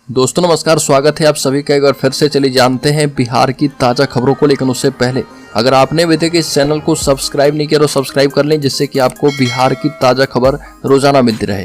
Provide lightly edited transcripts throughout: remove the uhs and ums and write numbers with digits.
दोस्तों नमस्कार, स्वागत है आप सभी का एक बार फिर से। चलिए जानते हैं बिहार की ताज़ा खबरों को। लेकिन उससे पहले अगर आपने अभी तक इस चैनल को सब्सक्राइब नहीं किया तो सब्सक्राइब कर लें, जिससे कि आपको बिहार की ताज़ा खबर रोजाना मिलती रहे।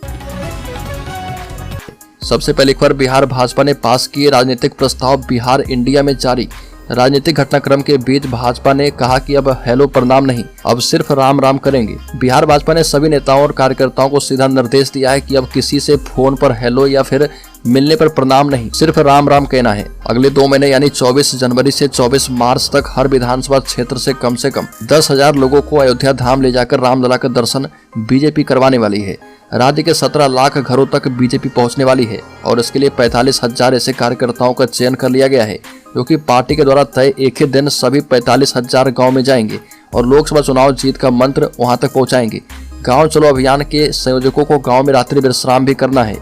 सबसे पहले एक बार बिहार भाजपा ने पास किए राजनीतिक प्रस्ताव बिहार इंडिया में जारी। राजनीतिक घटनाक्रम के बीच भाजपा ने कहा कि अब हेलो प्रणाम नहीं, अब सिर्फ राम राम करेंगे। बिहार भाजपा ने सभी नेताओं और कार्यकर्ताओं को सीधा निर्देश दिया है कि अब किसी से फोन पर हेलो या फिर मिलने पर प्रणाम नहीं, सिर्फ राम राम कहना है। अगले 2 महीने यानी 24 जनवरी से 24 मार्च तक हर विधानसभा क्षेत्र से कम 10,000 लोगों को अयोध्या धाम ले जाकर रामलला का दर्शन बीजेपी करवाने वाली है। राज्य के 17 लाख घरों तक बीजेपी पहुंचने वाली है और इसके लिए 45,000 ऐसे कार्यकर्ताओं का चयन कर लिया गया है, जो कि पार्टी के द्वारा तय एक ही दिन सभी 45,000 गाँव में जाएंगे और लोकसभा चुनाव जीत का मंत्र वहां तक पहुंचाएंगे। गाँव चलो अभियान के संयोजकों को गाँव में रात्रि विश्राम भी करना है।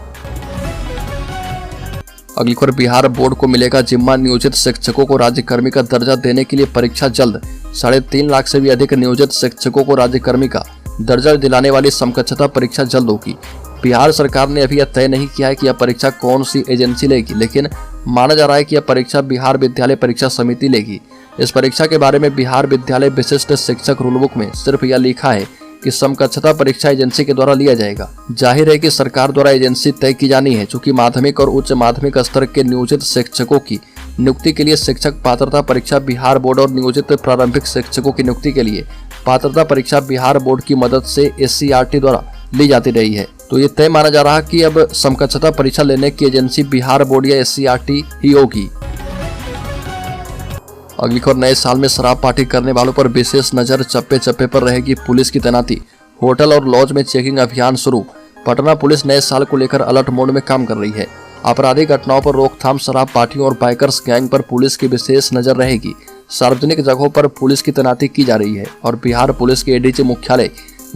अगली खबर, बिहार बोर्ड को मिलेगा जिम्मा, नियोजित शिक्षकों को राज्यकर्मी का दर्जा देने के लिए परीक्षा जल्द। 3.5 लाख से भी अधिक नियोजित शिक्षकों को राज्यकर्मी का दर्जा दिलाने वाली समकक्षता परीक्षा जल्द होगी। बिहार सरकार ने अभी यह तय नहीं किया है कि यह परीक्षा कौन सी एजेंसी लेगी, लेकिन माना जा रहा है कि यह परीक्षा बिहार विद्यालय परीक्षा समिति लेगी। इस परीक्षा के बारे में बिहार विद्यालय विशिष्ट शिक्षक रूलबुक में सिर्फ यह लिखा है कि समकक्षता परीक्षा एजेंसी के द्वारा लिया जाएगा। जाहिर है कि सरकार द्वारा एजेंसी तय की जानी है, चूंकि माध्यमिक और उच्च माध्यमिक स्तर के नियोजित शिक्षकों की नियुक्ति के लिए शिक्षक पात्रता परीक्षा बिहार बोर्ड और नियोजित प्रारंभिक शिक्षकों की नियुक्ति के लिए पात्रता परीक्षा बिहार बोर्ड की मदद से SCRT द्वारा ली जाती रही है। तो ये तय माना जा रहा है कि अब समकक्षता परीक्षा लेने की एजेंसी बिहार बोर्ड या SCRT ही होगी। अगली खबर, नए साल में शराब पार्टी करने वालों पर विशेष नजर, चप्पे चप्पे पर रहेगी पुलिस की तैनाती। होटल और लॉज में चेकिंग अभियान शुरू। पटना पुलिस नए साल को लेकर अलर्ट मोड में काम कर रही है। आपराधिक घटनाओं पर रोकथाम, शराब पार्टियों और बाइकर्स गैंग पर पुलिस की विशेष नजर रहेगी। सार्वजनिक जगहों पर पुलिस की तैनाती की जा रही है और बिहार पुलिस के ADG मुख्यालय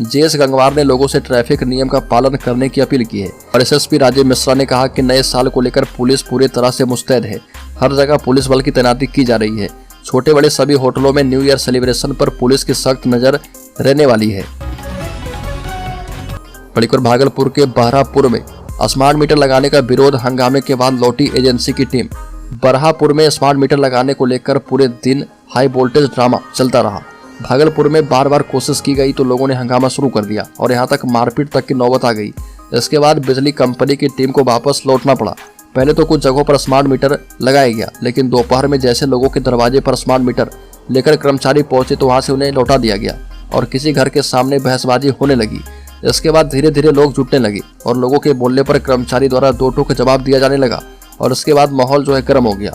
JS गंगवार ने लोगों से ट्रैफिक नियम का पालन करने की अपील की है। और SSP राजीव मिश्रा ने कहा कि नए साल को लेकर पुलिस पूरी तरह से मुस्तैद है। हर जगह पुलिस बल की तैनाती की जा रही है। छोटे बड़े सभी होटलों में न्यू ईयर सेलिब्रेशन पर पुलिस की सख्त नजर रहने वाली है। भागलपुर के बहरापुर में स्मार्ट मीटर लगाने का विरोध, हंगामे के बाद लौटी एजेंसी की टीम। बरहापुर में स्मार्ट मीटर लगाने को लेकर पूरे दिन हाई वोल्टेज ड्रामा चलता रहा। भागलपुर में बार बार कोशिश की गई तो लोगों ने हंगामा शुरू कर दिया और यहां तक मारपीट तक की नौबत आ गई। इसके बाद बिजली कंपनी की टीम को वापस लौटना पड़ा। पहले तो कुछ जगहों पर स्मार्ट मीटर लगाया गया, लेकिन दोपहर में जैसे लोगों के दरवाजे पर स्मार्ट मीटर लेकर कर्मचारी पहुंचे तो वहां से उन्हें लौटा दिया गया और किसी घर के सामने बहसबाजी होने लगी। इसके बाद धीरे धीरे लोग जुटने लगे और लोगों के बोलने पर कर्मचारी द्वारा 2 टोक जवाब दिया जाने लगा और इसके बाद माहौल गर्म हो गया।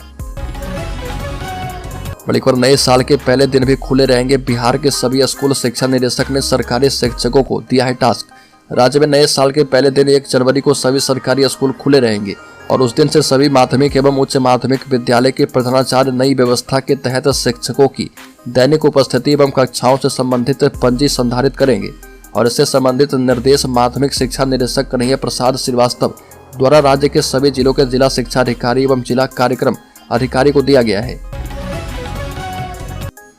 बड़ी खबर, नए साल के पहले दिन भी खुले रहेंगे बिहार के सभी स्कूल। शिक्षा निदेशक ने सरकारी शिक्षकों को दिया है टास्क। राज्य में नए साल के पहले दिन 1 जनवरी को सभी सरकारी स्कूल खुले रहेंगे और उस दिन से सभी माध्यमिक एवं उच्च माध्यमिक विद्यालय के प्रधानाचार्य नई व्यवस्था के तहत शिक्षकों की दैनिक उपस्थिति एवं कक्षाओं से संबंधित पंजी संधारित करेंगे और इससे संबंधित निर्देश माध्यमिक शिक्षा निदेशक कन्हैया प्रसाद श्रीवास्तव द्वारा राज्य के सभी जिलों के जिला शिक्षा अधिकारी एवं जिला कार्यक्रम अधिकारी को दिया गया है।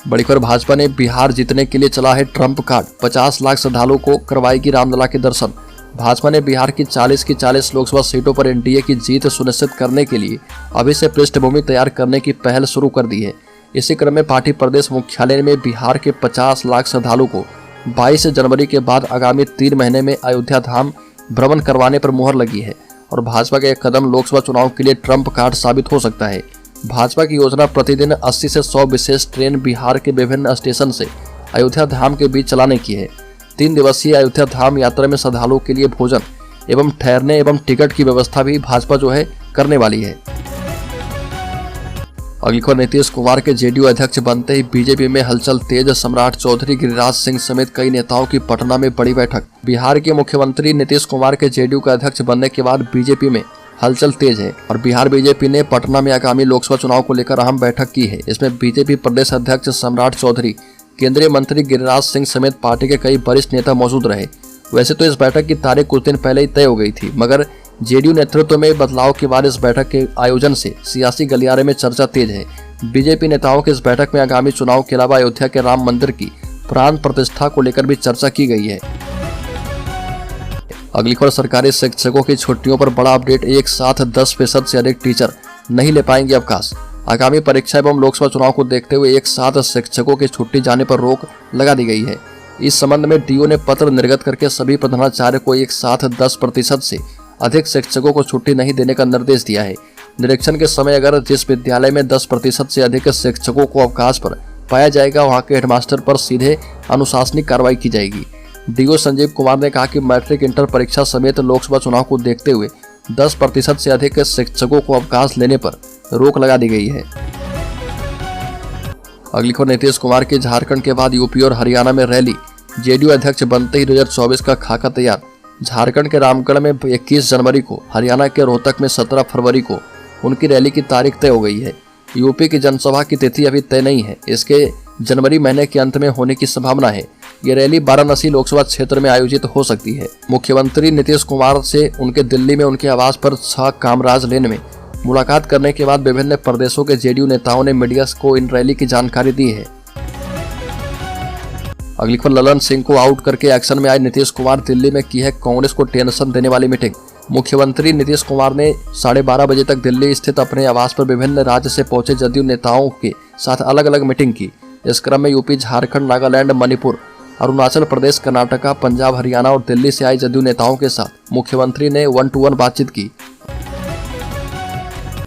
बड़ी खबर, भाजपा ने बिहार जीतने के लिए चला है ट्रम्प कार्ड। 50 लाख श्रद्धालुओं को करवाएगी रामलला के दर्शन। भाजपा ने बिहार की 40 की 40 लोकसभा सीटों पर NDA की जीत सुनिश्चित करने के लिए अभी से पृष्ठभूमि तैयार करने की पहल शुरू कर दी है। इसी क्रम में पार्टी प्रदेश मुख्यालय में बिहार के 50 लाख श्रद्धालुओं को 22 जनवरी के बाद आगामी 3 महीने में अयोध्या धाम भ्रमण करवाने पर मुहर लगी है और भाजपा का यह कदम लोकसभा चुनाव के लिए ट्रम्प कार्ड साबित हो सकता है। भाजपा की योजना प्रतिदिन 80 से 100 विशेष ट्रेन बिहार के विभिन्न स्टेशन से अयोध्या धाम के बीच चलाने की है। 3 दिवसीय अयोध्या धाम यात्रा में श्रद्धालुओं के लिए भोजन एवं ठहरने एवं टिकट की व्यवस्था भी भाजपा करने वाली है। अगली खबर, नीतीश कुमार के JDU अध्यक्ष बनते ही बीजेपी में हलचल तेज। सम्राट चौधरी, गिरिराज सिंह समेत कई नेताओं की पटना में बड़ी बैठक। बिहार के मुख्यमंत्री नीतीश कुमार के JDU का अध्यक्ष बनने के बाद बीजेपी में हलचल तेज है और बिहार बीजेपी ने पटना में आगामी लोकसभा चुनाव को लेकर अहम बैठक की है। इसमें बीजेपी प्रदेश अध्यक्ष सम्राट चौधरी, केंद्रीय मंत्री गिरिराज सिंह समेत पार्टी के कई वरिष्ठ नेता मौजूद रहे। वैसे तो इस बैठक की तारीख कुछ दिन पहले ही तय हो गई थी, मगर JDU नेतृत्व में बदलाव के बाद इस बैठक के आयोजन से सियासी गलियारे में चर्चा तेज है। बीजेपी नेताओं की इस बैठक में आगामी चुनाव के अलावा अयोध्या के राम मंदिर की प्राण प्रतिष्ठा को लेकर भी चर्चा की गई है। अगली खबर, सरकारी शिक्षकों की छुट्टियों पर बड़ा अपडेट। एक साथ 10% से अधिक टीचर नहीं ले पाएंगे अवकाश। आगामी परीक्षा एवं लोकसभा चुनाव को देखते हुए एक साथ शिक्षकों की छुट्टी जाने पर रोक लगा दी गई है। इस संबंध में डीओ ने पत्र निर्गत करके सभी प्रधानाचार्य को एक साथ 10% से अधिक शिक्षकों को छुट्टी नहीं देने का निर्देश दिया है। निरीक्षण के समय अगर जिस विद्यालय में 10% से अधिक शिक्षकों को अवकाश पर पाया जाएगा, वहां के हेडमास्टर पर सीधे अनुशासनिक कार्रवाई की जाएगी। डीओ संजीव कुमार ने कहा कि मैट्रिक इंटर परीक्षा समेत लोकसभा चुनाव को देखते हुए 10% से अधिक शिक्षकों को अवकाश लेने पर रोक लगा दी गई है। अगली खबर, नीतीश कुमार की झारखंड के बाद यूपी और हरियाणा में रैली। जेडीयू अध्यक्ष बनते ही 2024 का खाका तैयार। झारखंड के रामगढ़ में 21 जनवरी को, हरियाणा के रोहतक में 17 फरवरी को उनकी रैली की तारीख तय हो गई है। यूपी की जनसभा की तिथि अभी तय नहीं है, इसके जनवरी महीने के अंत में होने की संभावना है। ये रैली वाराणसी लोकसभा क्षेत्र में आयोजित हो सकती है। मुख्यमंत्री नीतीश कुमार से उनके दिल्ली में उनके आवास पर 6 कामराज लेन में मुलाकात करने के बाद विभिन्न प्रदेशों के जेडीयू नेताओं ने मीडिया को इन रैली की जानकारी दी है। अगली खबर, ललन सिंह को आउट करके एक्शन में आए नीतीश कुमार। दिल्ली में की है कांग्रेस को टेंशन देने वाली मीटिंग। मुख्यमंत्री नीतीश कुमार ने 12:30 बजे तक दिल्ली स्थित अपने आवास पर विभिन्न राज्य से पहुंचे जदयू नेताओं के साथ अलग अलग मीटिंग की। इस क्रम में यूपी, झारखंड, नागालैंड, मणिपुर, अरुणाचल प्रदेश, कर्नाटका, पंजाब, हरियाणा और दिल्ली से आए जदयू नेताओं के साथ मुख्यमंत्री ने 1-to-1 बातचीत की।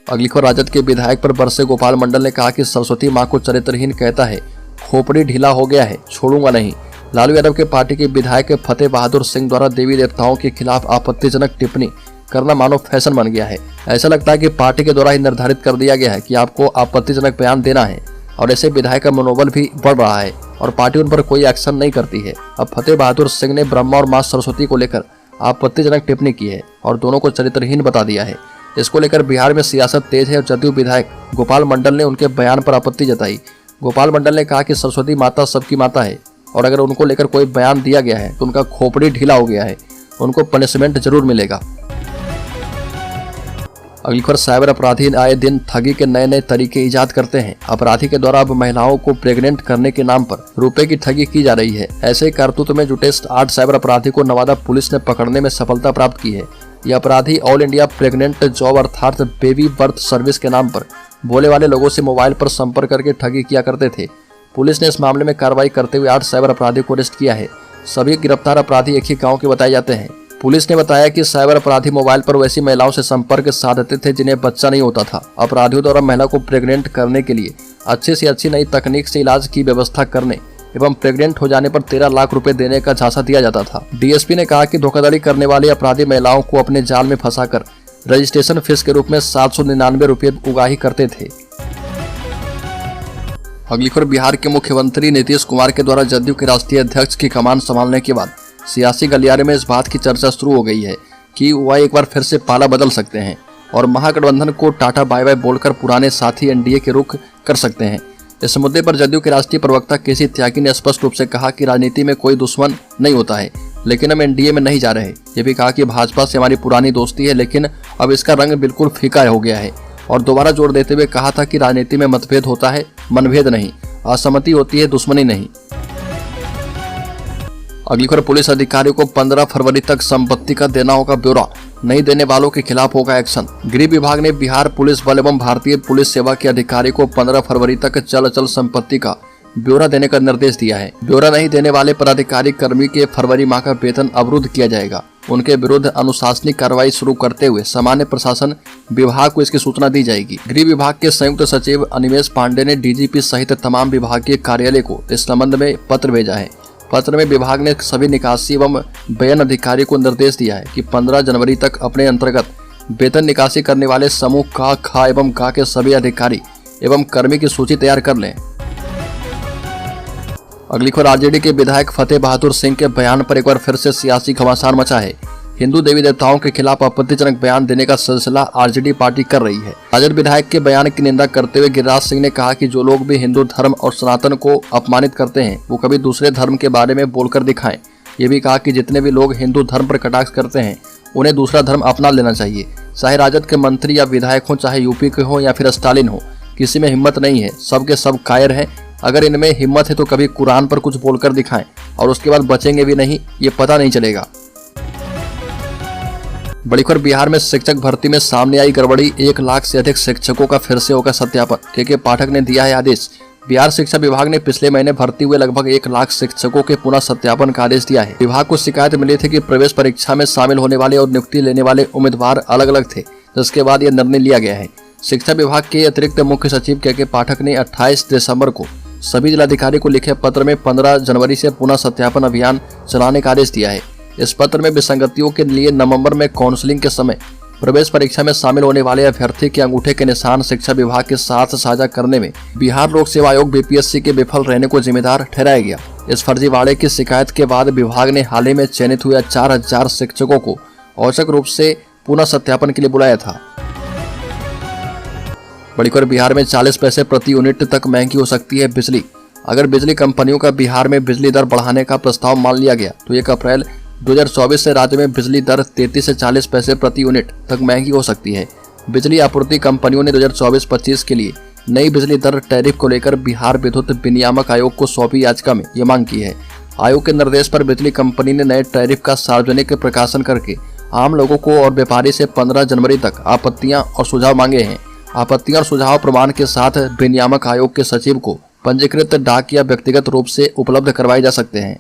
अगली खबर, राजद के विधायक पर बरसे गोपाल मंडल ने कहा कि सरस्वती मां को चरित्रहीन कहता है, खोपड़ी ढीला हो गया है, छोड़ूंगा नहीं। लालू यादव के पार्टी के विधायक फतेह बहादुर सिंह द्वारा देवी देवताओं के खिलाफ आपत्तिजनक टिप्पणी करना मानो फैशन बन गया है। ऐसा लगता है कि पार्टी के द्वारा ही निर्धारित कर दिया गया है कि आपको आपत्तिजनक बयान देना है और ऐसे विधायक का मनोबल भी बढ़ रहा है और पार्टी उन पर कोई एक्शन नहीं करती है। अब फतेह बहादुर सिंह ने ब्रह्मा और मां सरस्वती को लेकर आपत्तिजनक टिप्पणी की है और दोनों को चरित्रहीन बता दिया है। इसको लेकर बिहार में सियासत तेज है और जदयू विधायक गोपाल मंडल ने उनके बयान पर आपत्ति जताई। गोपाल मंडल ने कहा कि सरस्वती माता सबकी माता है और अगर उनको लेकर कोई बयान दिया गया है तो उनका खोपड़ी ढीला हो गया है, उनको पनिशमेंट जरूर मिलेगा। अगली खबर, साइबर अपराधी आए दिन ठगी के नए नए तरीके इजाद करते हैं। अपराधी के द्वारा अब महिलाओं को प्रेग्नेंट करने के नाम पर रुपए की ठगी की जा रही है। ऐसे कारतूत में जुटे 8 साइबर अपराधी को नवादा पुलिस ने पकड़ने में सफलता प्राप्त की है। ये अपराधी ऑल इंडिया प्रेग्नेंट जॉब अर्थात बेबी बर्थ सर्विस के नाम पर भोले वाले लोगों से मोबाइल पर संपर्क करके ठगी किया करते थे। पुलिस ने इस मामले में कार्रवाई करते हुए 8 साइबर अपराधी को अरेस्ट किया है। सभी गिरफ्तार अपराधी एक ही गांव के बताए जाते हैं। पुलिस ने बताया कि साइबर अपराधी मोबाइल पर वैसी महिलाओं से संपर्क साधते थे जिन्हें बच्चा नहीं होता था। अपराधियों द्वारा महिला को प्रेग्नेंट करने के लिए अच्छी से अच्छी नई तकनीक से इलाज की व्यवस्था करने एवं प्रेग्नेंट हो जाने पर 13 लाख रुपए देने का झांसा दिया जाता था। डीएसपी ने कहा कि धोखाधड़ी करने वाले अपराधी महिलाओं को अपने जाल में फंसाकर रजिस्ट्रेशन फीस के रूप में 799 रुपये उगाही करते थे। अगली खबर, बिहार के मुख्यमंत्री नीतीश कुमार के द्वारा जदयू के राष्ट्रीय अध्यक्ष की कमान संभालने के बाद सियासी गलियारे में इस बात की चर्चा शुरू हो गई है कि वह एक बार फिर से पाला बदल सकते हैं और महागठबंधन को टाटा बाय बाय बोलकर पुराने साथी एनडीए के रुख कर सकते हैं। इस मुद्दे पर जदयू के राष्ट्रीय प्रवक्ता केसी त्यागी ने स्पष्ट रूप से कहा कि राजनीति में कोई दुश्मन नहीं होता है, लेकिन हम एनडीए में नहीं जा रहे। ये भी कहा कि भाजपा से हमारी पुरानी दोस्ती है, लेकिन अब इसका रंग बिल्कुल फीका हो गया है और दोबारा जोर देते हुए कहा था कि राजनीति में मतभेद होता है, मनभेद नहीं, असहमति होती है, दुश्मनी नहीं। अगली खबर, पुलिस अधिकारियों को 15 फरवरी तक संपत्ति का देना होगा ब्यौरा, नहीं देने वालों के खिलाफ होगा एक्शन। गृह विभाग ने बिहार पुलिस बल एवं भारतीय पुलिस सेवा के अधिकारी को 15 फरवरी तक चल संपत्ति का ब्यौरा देने का निर्देश दिया है। ब्यौरा नहीं देने वाले पदाधिकारी कर्मी के फरवरी माह का वेतन अवरुद्ध किया जाएगा। उनके विरुद्ध अनुशासनिक कार्रवाई शुरू करते हुए सामान्य प्रशासन विभाग को इसकी सूचना दी जाएगी। गृह विभाग के संयुक्त सचिव अनिमेष पांडे ने डीजीपी सहित तमाम विभागीय कार्यालय को इस संबंध में पत्र भेजा है। पत्र में विभाग ने सभी निकासी एवं व्ययन अधिकारी को निर्देश दिया है कि 15 जनवरी तक अपने अंतर्गत वेतन निकासी करने वाले समूह का, खा एवं गा के सभी अधिकारी एवं कर्मी की सूची तैयार कर लें। अगली खबर, आरजेडी के विधायक फतेह बहादुर सिंह के बयान पर एक बार फिर से सियासी घमासान मचा है। हिंदू देवी देवताओं के खिलाफ आपत्तिजनक बयान देने का सिलसिला आरजेडी पार्टी कर रही है। राजद विधायक के बयान की निंदा करते हुए गिरिराज सिंह ने कहा कि जो लोग भी हिंदू धर्म और सनातन को अपमानित करते हैं वो कभी दूसरे धर्म के बारे में बोलकर दिखाएं। ये भी कहा कि जितने भी लोग हिंदू धर्म पर कटाक्ष करते हैं उन्हें दूसरा धर्म अपना लेना चाहिए। चाहे राजद के मंत्री या विधायक हो, चाहे यूपी के हो या फिर स्टालिन हो, किसी में हिम्मत नहीं है, सबके सब कायर हैं। अगर इनमें हिम्मत है तो कभी कुरान पर कुछ बोलकर दिखाएं और उसके बाद बचेंगे भी नहीं, ये पता नहीं चलेगा। बड़ी खबर बिहार में शिक्षक भर्ती में सामने आई गड़बड़ी, 1 लाख से अधिक शिक्षकों का फिर से होगा सत्यापन। के पाठक ने दिया है आदेश। बिहार शिक्षा विभाग ने पिछले महीने भर्ती हुए लगभग 1 लाख शिक्षकों के पुनः सत्यापन का आदेश दिया है। विभाग को शिकायत मिली थी कि प्रवेश परीक्षा में शामिल होने वाले और नियुक्ति लेने वाले उम्मीदवार अलग अलग थे, जिसके बाद यह निर्णय लिया गया है। शिक्षा विभाग के अतिरिक्त मुख्य सचिव के पाठक ने 28 दिसंबर को सभी जिलाधिकारी को लिखे पत्र में 15 जनवरी से पुनः सत्यापन अभियान चलाने का आदेश दिया है। इस पत्र में विसंगतियों के लिए नवंबर में काउंसलिंग के समय प्रवेश परीक्षा में शामिल होने वाले अभ्यर्थी के अंगूठे के निशान शिक्षा विभाग के साथ साझा करने में बिहार लोक सेवा आयोग बीपीएससी के विफल रहने को जिम्मेदार ठहराया गया। इस फर्जीवाड़े की शिकायत के बाद विभाग ने हाल ही में चयनित हुए 4000 शिक्षकों को औचक रूप से पुनः सत्यापन के लिए बुलाया था। बड़ी खबर बिहार में 40 पैसे प्रति यूनिट तक महंगी हो सकती है बिजली। अगर बिजली कंपनियों का बिहार में बिजली दर बढ़ाने का प्रस्ताव मान लिया गया तो 1 अप्रैल 2024 से राज्य में बिजली दर 33 से 40 पैसे प्रति यूनिट तक महंगी हो सकती है। बिजली आपूर्ति कंपनियों ने 2024-25 के लिए नई बिजली दर टैरिफ को लेकर बिहार विद्युत विनियामक आयोग को सौंपी याचिका में ये मांग की है। आयोग के निर्देश पर बिजली कंपनी ने नए टैरिफ का सार्वजनिक प्रकाशन करके आम लोगों को और व्यापारी से 15 जनवरी तक आपत्तियां और सुझाव मांगे हैं। आपत्तियां और सुझाव प्रमाण के साथ विनियामक आयोग के सचिव को पंजीकृत डाक या व्यक्तिगत रूप से उपलब्ध करवाए जा सकते हैं।